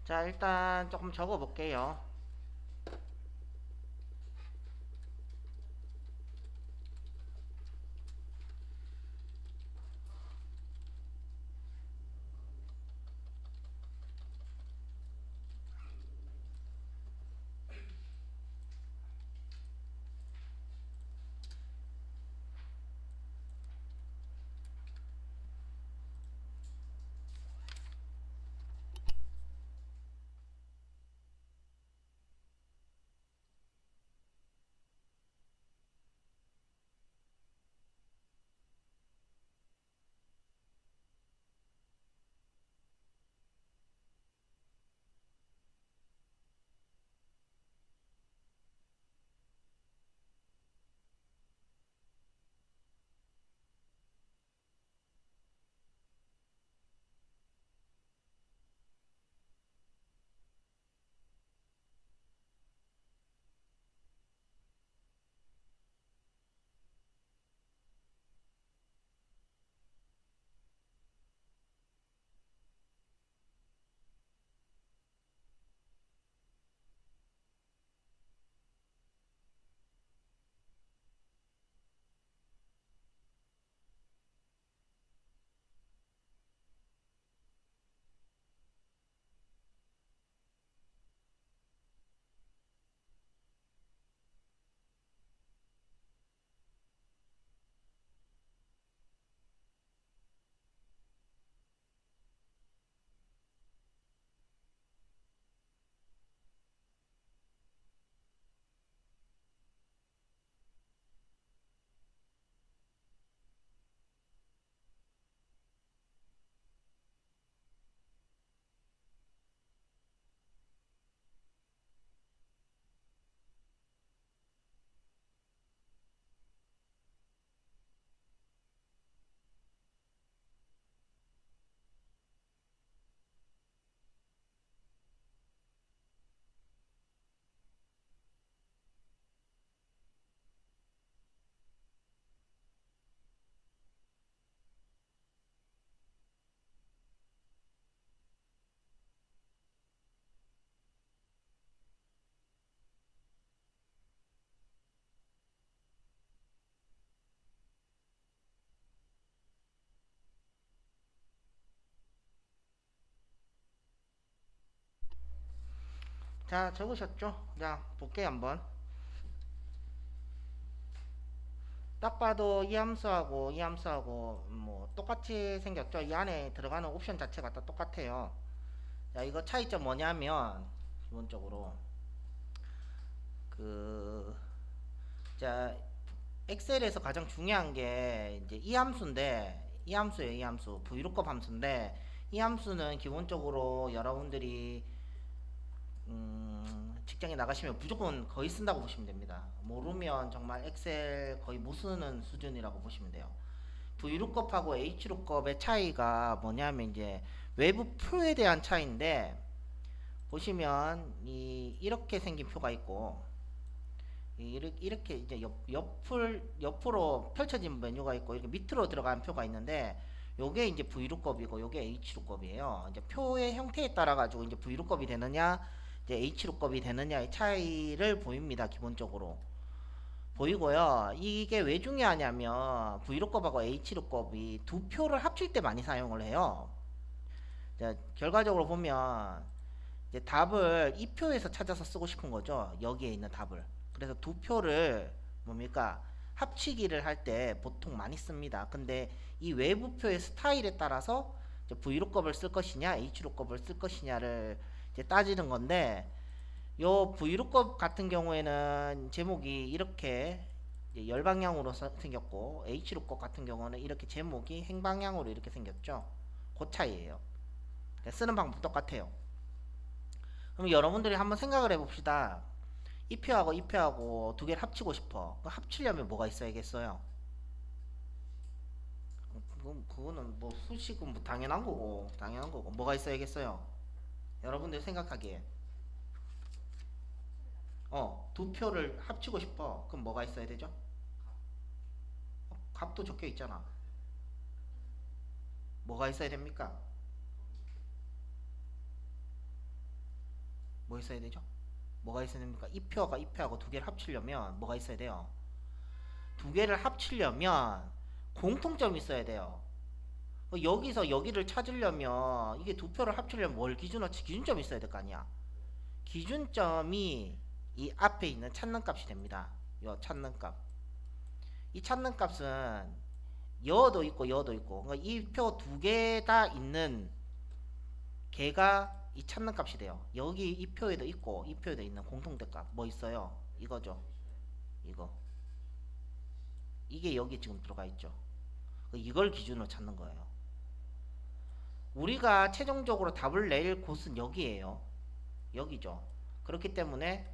자, 일단 조금 적어 볼게요. 자, 적으셨죠? 자, 볼게요, 한번. 딱 봐도 이 함수하고 이 함수하고 뭐 똑같이 생겼죠? 이 안에 들어가는 옵션 자체가 다 똑같아요. 자, 이거 차이점 뭐냐면, 기본적으로, 그, 자, 엑셀에서 가장 중요한 게 이제 이 함수인데, 이 함수예요, 이 함수. VLOOKUP 함수인데, 이 함수는 기본적으로 여러분들이 직장에 나가시면 무조건 거의 쓴다고 보시면 됩니다. 모르면 정말 엑셀 거의 못 쓰는 수준이라고 보시면 돼요. VLOOKUP하고 HLOOKUP의 차이가 뭐냐면 이제 외부 표에 대한 차이인데, 보시면 이렇게 생긴 표가 있고, 이렇게 이제 옆으로 펼쳐진 메뉴가 있고, 이렇게 밑으로 들어간 표가 있는데, 요게 이제 VLOOKUP이고 요게 HLOOKUP이에요. 이제 표의 형태에 따라 가지고 이제 VLOOKUP이 되느냐 이제 HLOOKUP이 되느냐의 차이를 보입니다. 기본적으로 보이고요. 이게 왜 중요하냐면 VLOOKUP하고 HLOOKUP이 두 표를 합칠 때 많이 사용을 해요. 자, 결과적으로 보면 이제 답을 이 표에서 찾아서 쓰고 싶은 거죠. 여기에 있는 답을. 그래서 두 표를 뭡니까? 합치기를 할 때 보통 많이 씁니다. 근데 이 외부표의 스타일에 따라서 이제 VLOOKUP을 쓸 것이냐, HLOOKUP을 쓸 것이냐를 이제 따지는 건데, 요 VLOOKUP 같은 경우에는 제목이 이렇게 이제 열방향으로 생겼고, HLOOKUP 같은 경우는 이렇게 제목이 행방향으로 이렇게 생겼죠. 그 차이예요. 쓰는 방법 똑같아요. 그럼 여러분들이 한번 생각을 해봅시다. 이 표하고 이 표하고 두 개를 합치고 싶어. 합치려면 뭐가 있어야겠어요? 그거는 뭐 수식은 뭐 당연한 거고 뭐가 있어야겠어요? 여러분들 생각하기에 두 표를 합치고 싶어. 그럼 뭐가 있어야 되죠? 값도 적혀 있잖아. 뭐가 있어야 됩니까? 뭐 있어야 되죠? 뭐가 있어야 됩니까? 이 표가 이 표하고 두 개를 합치려면 뭐가 있어야 돼요? 두 개를 합치려면 공통점이 있어야 돼요. 여기서 여기를 찾으려면 이게 두 표를 합치려면 뭘 기준으로 기준점이 있어야 될 거 아니야. 기준점이 이 앞에 있는 찾는 값이 됩니다. 요 찾는 값. 이 찾는 값은 여도 있고 여도 있고, 그러니까 이 표 두 개 다 있는 걔가 이 찾는 값이 돼요. 여기 이 표에도 있고 이 표에도 있는 공통된 값 뭐 있어요? 이거죠. 이거. 이게 여기 지금 들어가 있죠. 이걸 기준으로 찾는 거예요. 우리가 최종적으로 답을 낼 곳은 여기에요. 여기죠. 그렇기 때문에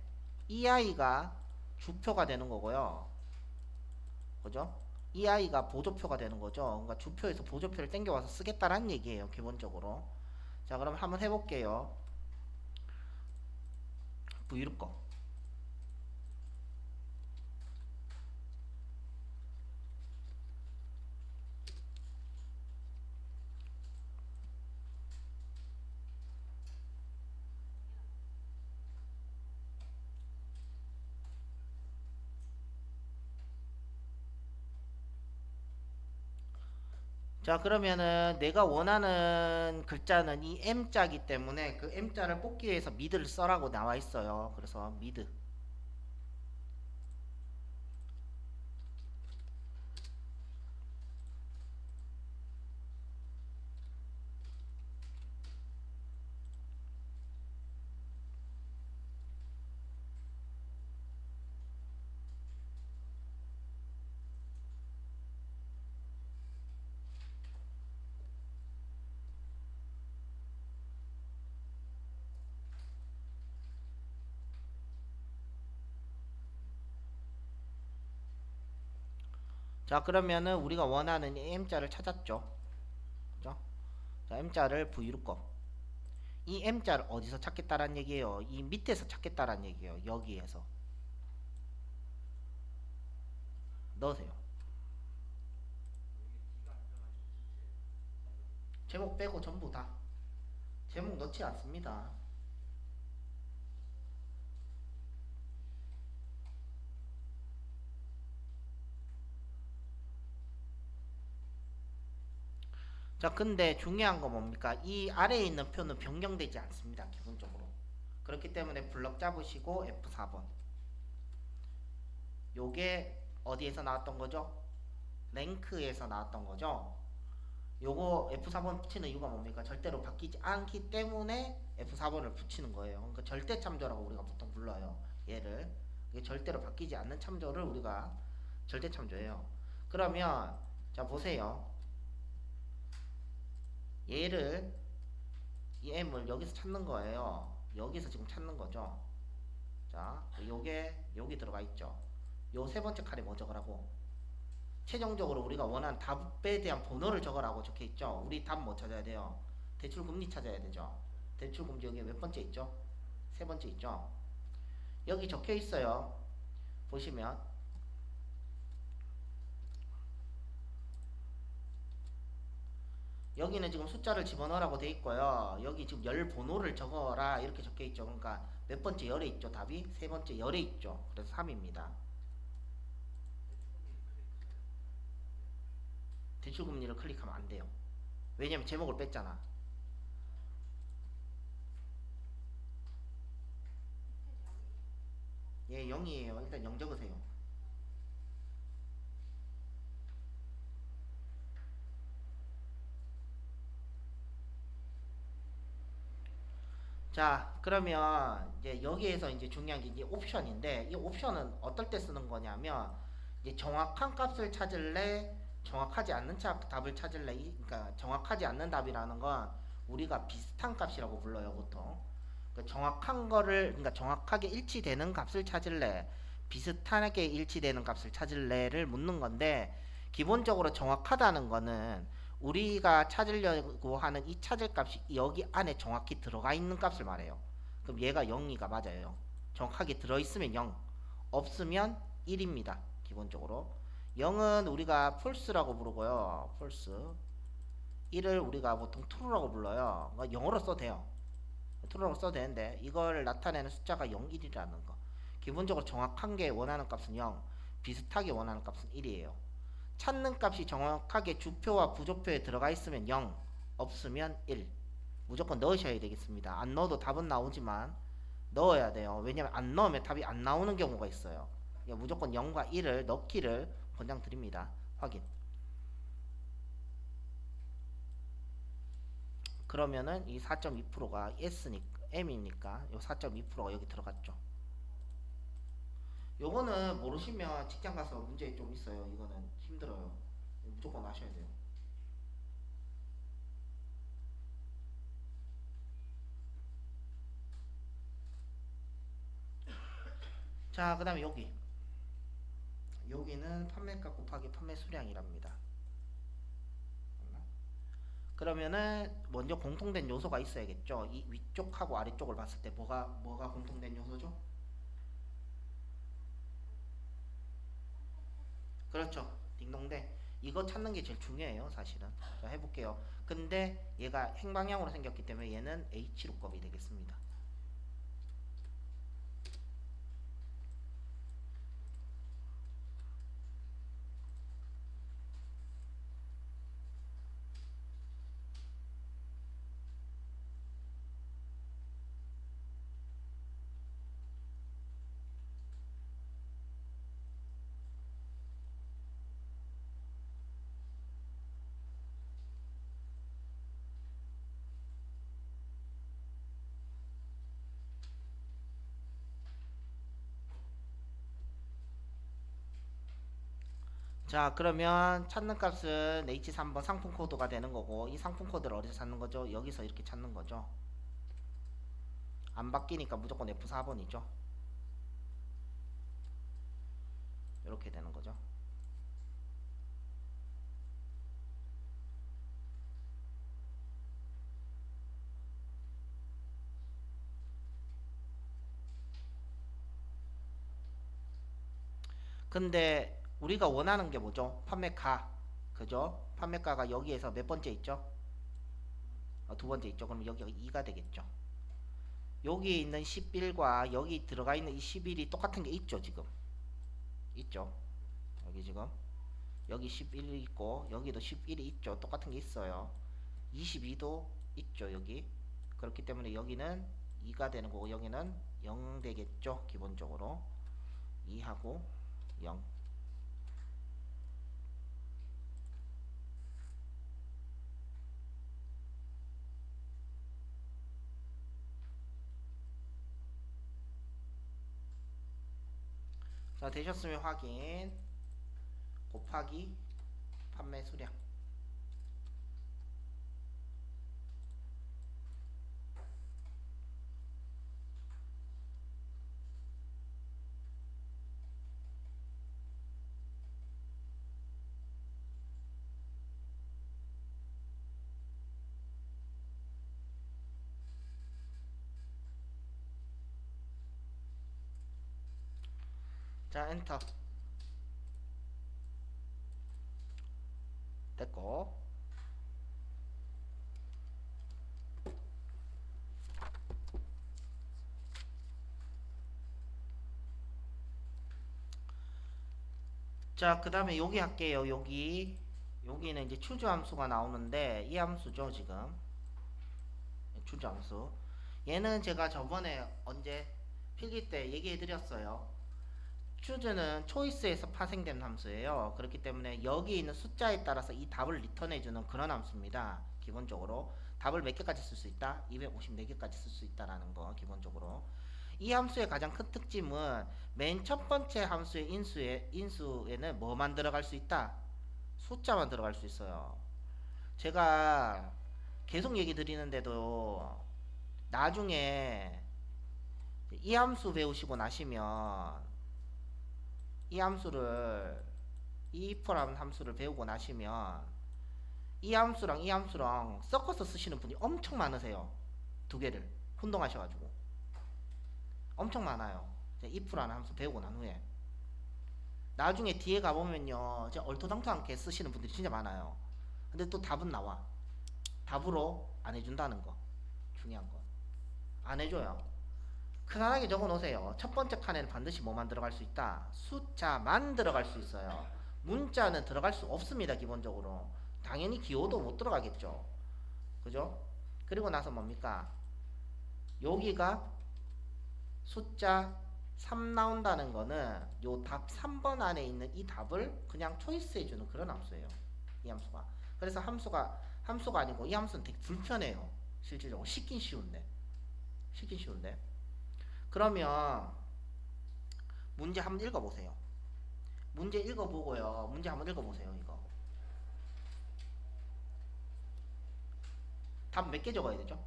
이 아이가 주표가 되는 거고요. 그죠? 이 아이가 보조표가 되는 거죠. 그러니까 주표에서 보조표를 땡겨와서 쓰겠다라는 얘기예요. 기본적으로. 자, 그럼 한번 해볼게요. V로 거. 자, 그러면은 내가 원하는 글자는 이 M자기 때문에 그 M자를 뽑기 위해서 미드를 써라고 나와 있어요. 그래서 미드. 자, 그러면은 우리가 원하는 이 M자를 찾았죠. 그죠? 자, M자를 V로 거. 이 M자를 어디서 찾겠다라는 얘기예요? 이 밑에서 찾겠다라는 얘기예요. 여기에서. 넣으세요. 제목 빼고 전부 다. 제목 넣지 않습니다. 자, 근데 중요한 건 뭡니까? 이 아래에 있는 표는 변경되지 않습니다. 기본적으로. 그렇기 때문에 블럭 잡으시고 F4번. 요게 어디에서 나왔던 거죠? 랭크에서 나왔던 거죠. 요거 F4번 붙이는 이유가 뭡니까? 절대로 바뀌지 않기 때문에 F4번을 붙이는 거예요. 그러니까 절대 참조라고 우리가 보통 불러요. 얘를. 이게 절대로 바뀌지 않는 참조를 우리가 절대 참조예요. 그러면 자, 보세요. 얘를 이 M을 여기서 찾는 거예요. 여기서 지금 찾는 거죠. 자, 요게 여기 들어가 있죠. 요 세 번째 칸에 뭐 적으라고? 최종적으로 우리가 원하는 답에 대한 번호를 적으라고 적혀 있죠. 우리 답 뭐 찾아야 돼요? 대출 금리 찾아야 되죠. 대출 금리 여기 몇 번째 있죠? 세 번째 있죠. 여기 적혀 있어요. 보시면 여기는 지금 숫자를 집어넣으라고 돼 있고요. 여기 지금 열 번호를 적어라 이렇게 적혀 있죠. 그러니까 몇 번째 열에 있죠. 답이 세 번째 열에 있죠. 그래서 3입니다. 대출금리를 클릭하면 안 돼요. 왜냐면 제목을 뺐잖아. 예, 0이에요. 일단 0 적으세요. 자, 그러면 이제 여기에서 이제 중요한 게 이제 옵션인데, 이 옵션은 어떨 때 쓰는 거냐면 이제 정확한 값을 찾을래, 정확하지 않는 답을 찾을래. 그러니까 정확하지 않는 답이라는 건 우리가 비슷한 값이라고 불러요, 보통. 그러니까 정확한 거를, 그러니까 정확하게 일치되는 값을 찾을래, 비슷하게 일치되는 값을 찾을래를 묻는 건데, 기본적으로 정확하다는 거는 우리가 찾으려고 하는 이 찾을 값이 여기 안에 정확히 들어가 있는 값을 말해요. 그럼 얘가 0이가 맞아요. 정확하게 들어있으면 0, 없으면 1입니다. 기본적으로 0은 우리가 false라고 부르고요. false. 1을 우리가 보통 true라고 불러요. 그러니까 영어로 써도 돼요. 트루라고 써도 되는데 이걸 나타내는 숫자가 0, 1이라는 거. 기본적으로 정확한 게 원하는 값은 0, 비슷하게 원하는 값은 1이에요. 찾는 값이 정확하게 주표와 부조표에 들어가 있으면 0, 없으면 1. 무조건 넣으셔야 되겠습니다. 안 넣어도 답은 나오지만 넣어야 돼요. 왜냐면 안 넣으면 답이 안 나오는 경우가 있어요. 무조건 0과 1을 넣기를 권장드립니다. 확인. 그러면은 이 4.2%가 S니까 M이니까 이 4.2%가 여기 들어갔죠. 요거는 모르시면 직장 가서 문제 좀 있어요. 이거는 힘들어요. 무조건 아셔야 돼요. 자, 그 다음에 여기는 판매가 곱하기 판매 수량이랍니다. 그러면은 먼저 공통된 요소가 있어야겠죠. 이 위쪽하고 아래쪽을 봤을 때 뭐가 공통된 요소죠? 그렇죠. 딩동댕. 이거 찾는 게 제일 중요해요, 사실은. 자, 해볼게요. 근데 얘가 행방향으로 생겼기 때문에 얘는 H로급이 되겠습니다. 자, 그러면 찾는 값은 H3번 상품 코드가 되는 거고, 이 상품 코드를 어디서 찾는 거죠? 여기서 이렇게 찾는 거죠. 안 바뀌니까 무조건 F4번이죠. 이렇게 되는 거죠. 근데 우리가 원하는 게 뭐죠? 판매가. 그죠? 판매가가 여기에서 몇 번째 있죠? 두 번째 있죠. 그럼 여기가 2가 되겠죠. 여기 있는 11과 여기 들어가 있는 이 11이 똑같은 게 있죠, 지금. 있죠. 여기 지금. 여기 11이 있고, 여기도 11이 있죠. 똑같은 게 있어요. 22도 있죠, 여기. 그렇기 때문에 여기는 2가 되는 거고, 여기는 0 되겠죠, 기본적으로. 2하고 0. 자, 되셨으면 확인. 곱하기 판매 수량. 자, 엔터. 됐고. 자, 그 다음에 여기 할게요. 여기는 이제 추주 함수가 나오는데 이 함수죠, 지금. 추주 함수. 얘는 제가 저번에 언제 필기 때 얘기해 드렸어요. 추주는 초이스에서 파생된 함수예요. 그렇기 때문에 여기 있는 숫자에 따라서 이 답을 리턴해 주는 그런 함수입니다. 기본적으로 답을 몇 개까지 쓸 수 있다? 254개까지 쓸 수 있다라는 거 기본적으로. 이 함수의 가장 큰 특징은 맨 첫 번째 함수의 인수에는 뭐만 들어갈 수 있다? 숫자만 들어갈 수 있어요. 제가 계속 얘기 드리는데도 나중에 이 함수 배우시고 나시면 이 함수를 이 if라는 함수를 배우고 나시면 이 함수랑 이 함수랑 섞어서 쓰시는 분이 엄청 많으세요. 두 개를 혼동하셔가지고 엄청 많아요. if라는 함수 배우고 난 후에 나중에 뒤에 가보면요, 얼토당토않게 쓰시는 분들이 진짜 많아요. 근데 또 답은 나와. 답으로 안 해준다는 거 중요한 거. 안 해줘요. 편안하게 적어 놓으세요. 첫 번째 칸에는 반드시 뭐만 들어갈 수 있다? 숫자만 들어갈 수 있어요. 문자는 들어갈 수 없습니다. 기본적으로. 당연히 기호도 못 들어가겠죠. 그죠? 그리고 나서 뭡니까? 여기가 숫자 3 나온다는 거는 요 답 3번 안에 있는 이 답을 그냥 초이스해주는 그런 함수예요. 이 함수가. 그래서 함수가 아니고 이 함수는 되게 불편해요. 실질적으로. 쉽긴 쉬운데. 그러면 문제 한번 읽어보세요. 문제 읽어보고요. 문제 한번 읽어보세요. 이거. 답 몇 개 적어야 되죠?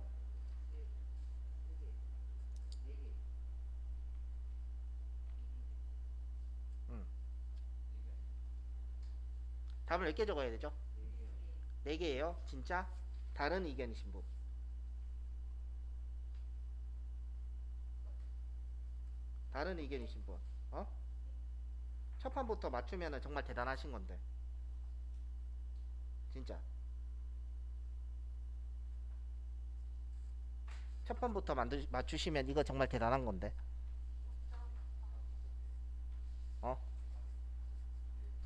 음. 답을 몇 개 적어야 되죠? 4개예요. 진짜? 다른 의견이신 분. 다른 의견이신 분. 어? 첫 판부터 맞추면 정말 대단하신 건데. 진짜. 첫 판부터 맞추시면 이거 정말 대단한 건데. 어?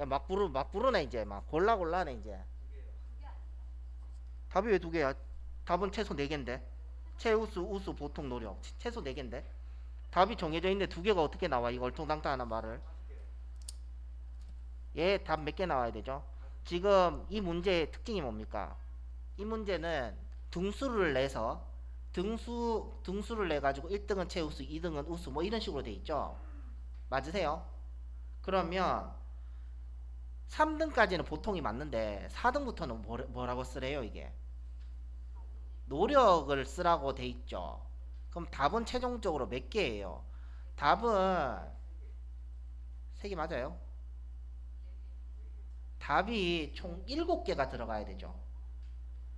야, 막 부르네 이제. 막 골라네 이제. 답이 왜 2개야? 답은 최소 4개인데. 최우수, 우수, 보통, 노력. 최소 4개인데. 답이 정해져 있는데 2개가 어떻게 나와? 이거 얼통당당한 말을. 얘 답 몇 개 나와야 되죠? 지금 이 문제의 특징이 뭡니까? 이 문제는 등수를 내서 등수를 내 가지고 1등은 최우수, 2등은 우수 뭐 이런 식으로 돼 있죠. 맞으세요? 그러면 3등까지는 보통이 맞는데 4등부터는 뭐라고 쓰래요, 이게? 노력을 쓰라고 돼 있죠. 그럼 답은 최종적으로 몇 개예요? 답은 3개 맞아요? 답이 총 7개가 들어가야 되죠.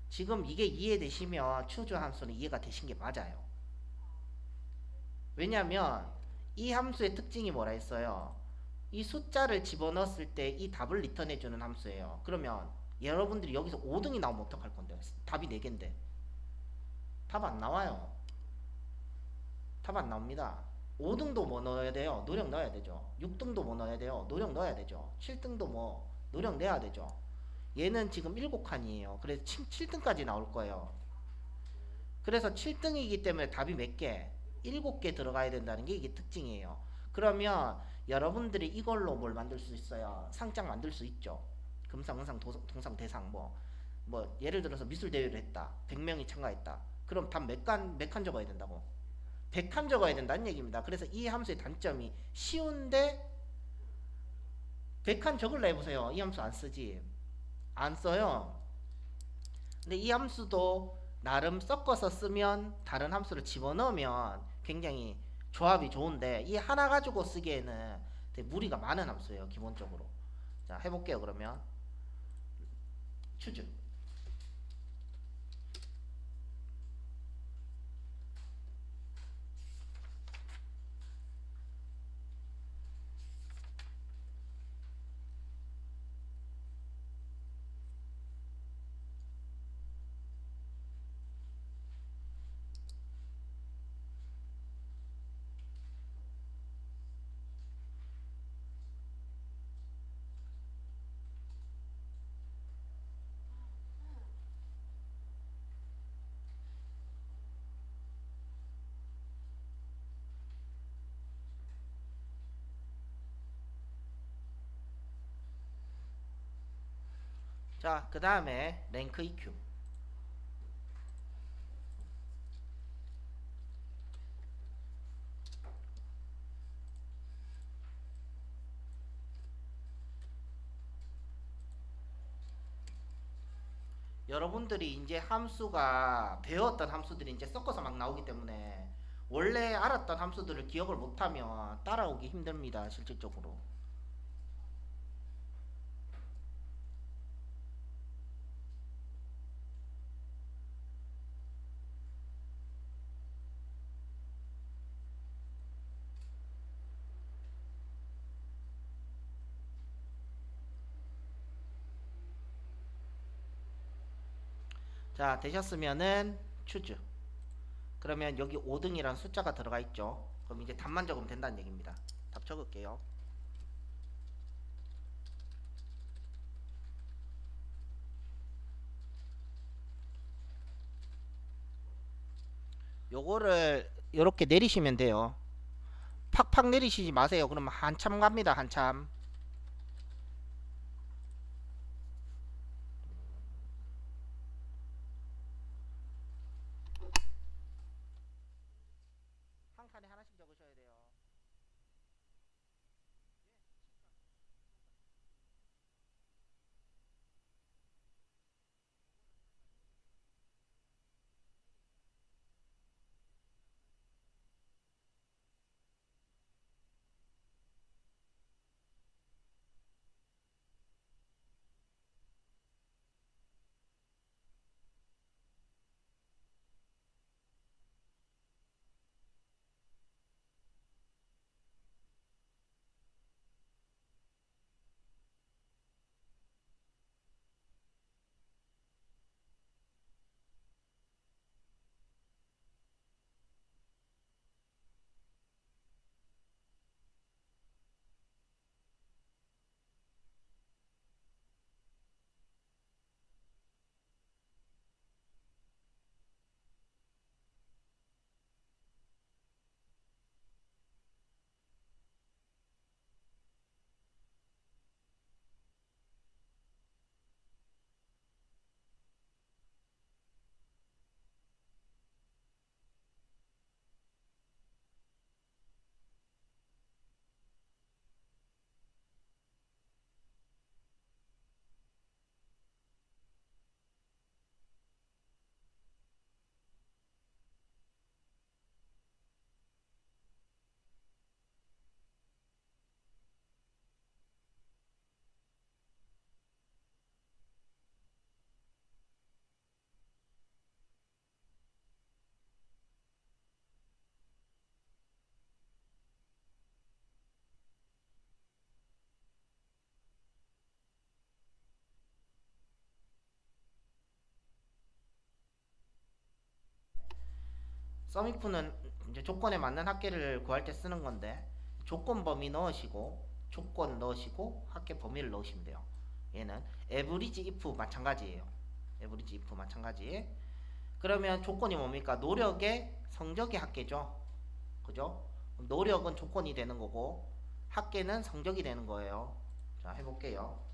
지금 이게 이해되시면 추주 함수는 이해가 되신 게 맞아요. 왜냐하면 이 함수의 특징이 뭐라 했어요? 이 숫자를 집어넣었을 때 이 답을 리턴해주는 함수예요. 그러면 여러분들이 여기서 5등이 나오면 어떡할 건데? 답이 4개인데. 답 안 나와요. 답 안 나옵니다. 5등도 뭐 넣어야 돼요? 노력 넣어야 되죠. 6등도 뭐 넣어야 돼요? 노력 넣어야 되죠. 7등도 뭐 노력 내야 되죠. 얘는 지금 7칸이에요. 그래서 7등까지 나올 거예요. 그래서 7등이기 때문에 답이 몇 개? 7개 들어가야 된다는 게 이게 특징이에요. 그러면 여러분들이 이걸로 뭘 만들 수 있어요? 상장 만들 수 있죠. 금상, 은상, 동상, 대상 뭐 예를 들어서 미술 대회를 했다. 100명이 참가했다. 그럼 답 몇 칸 적어야 된다고? 100칸 적어야 된다는 얘기입니다. 그래서 이 함수의 단점이 쉬운데 100칸 적을래 해보세요. 이 함수 안 쓰지. 안 써요. 근데 이 함수도 나름 섞어서 쓰면 다른 함수를 집어넣으면 굉장히 조합이 좋은데 이 하나 가지고 쓰기에는 되게 무리가 많은 함수예요. 기본적으로. 자, 해볼게요. 그러면 추주. 자, 그 다음에 랭크 EQ. 여러분들이 이제 함수가 배웠던 함수들이 이제 섞어서 막 나오기 때문에 원래 알았던 함수들을 기억을 못하면 따라오기 힘듭니다. 실질적으로. 자, 되셨으면은 추주. 그러면 여기 5등이라는 숫자가 들어가 있죠. 그럼 이제 답만 적으면 된다는 얘기입니다. 답 적을게요. 요거를 이렇게 내리시면 돼요. 팍팍 내리시지 마세요. 그러면 한참 갑니다. 한참. 한 칸에 하나씩 적으셔야 돼요. 서미프는 이제 조건에 맞는 합계를 구할 때 쓰는 건데 조건 범위 넣으시고 조건 넣으시고 합계 범위를 넣으시면 돼요. 얘는 average if 마찬가지예요. average if 마찬가지. 그러면 조건이 뭡니까? 노력의 성적의 합계죠. 그죠? 노력은 조건이 되는 거고 합계는 성적이 되는 거예요. 자, 해볼게요.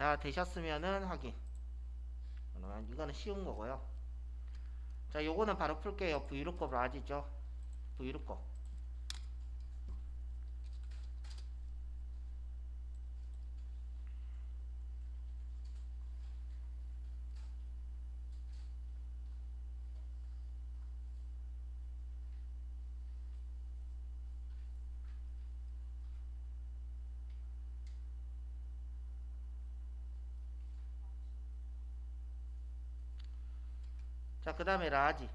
자, 되셨으면은 확인. 그러면 이거는 쉬운 거고요. 자, 요거는 바로 풀게요. 브이로그로 아시죠? 브이로그. 자, 그 다음에 라지.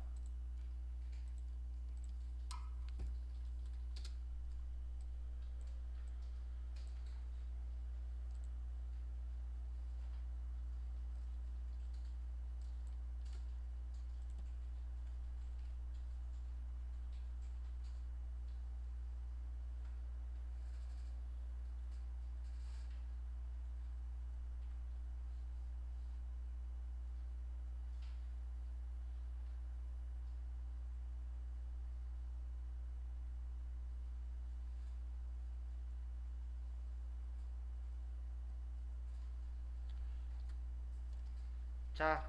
자,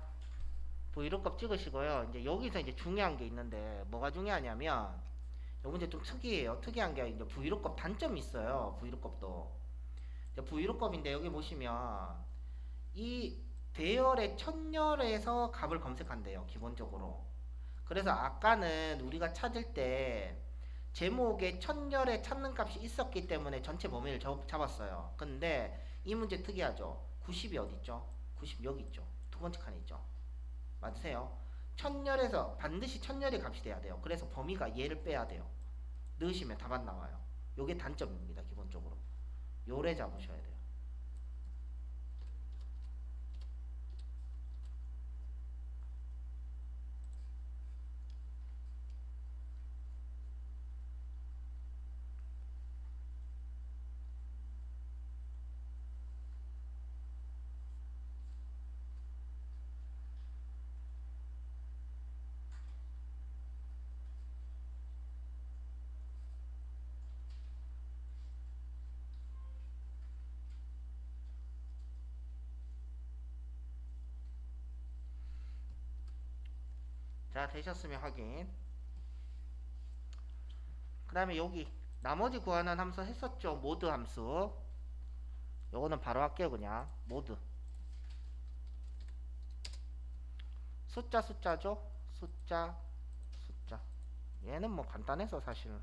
브이로그 찍으시고요. 이제 여기서 이제 중요한 게 있는데 뭐가 중요하냐면 요 문제 좀 특이해요. 특이한 게 이제 브이로그 단점이 있어요. 브이로그도 브이로그인데 여기 보시면 이 대열의 천열에서 값을 검색한대요. 기본적으로. 그래서 아까는 우리가 찾을 때 제목에 천열에 찾는 값이 있었기 때문에 전체 범위를 잡았어요. 근데 이 문제 특이하죠. 90이 어디 있죠? 90 여기 있죠. 두 번째 칸에 있죠. 맞으세요? 천열에서 반드시 천열의 값이 돼야 돼요. 그래서 범위가 얘를 빼야 돼요. 넣으시면 답안 나와요. 요게 단점입니다. 기본적으로. 요래 잡으셔야 돼요. 자, 되셨으면 확인. 그 다음에 여기 나머지 구하는 함수 했었죠. 모드 함수. 요거는 바로 할게요. 그냥 모드 숫자죠. 숫자. 얘는 뭐 간단해서 사실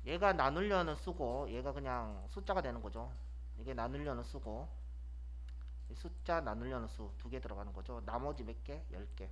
얘가 나누려는 쓰고 얘가 그냥 숫자가 되는 거죠. 이게 나누려는 쓰고 숫자 나누려는 수 두 개 들어가는 거죠. 나머지 몇 개? 10개.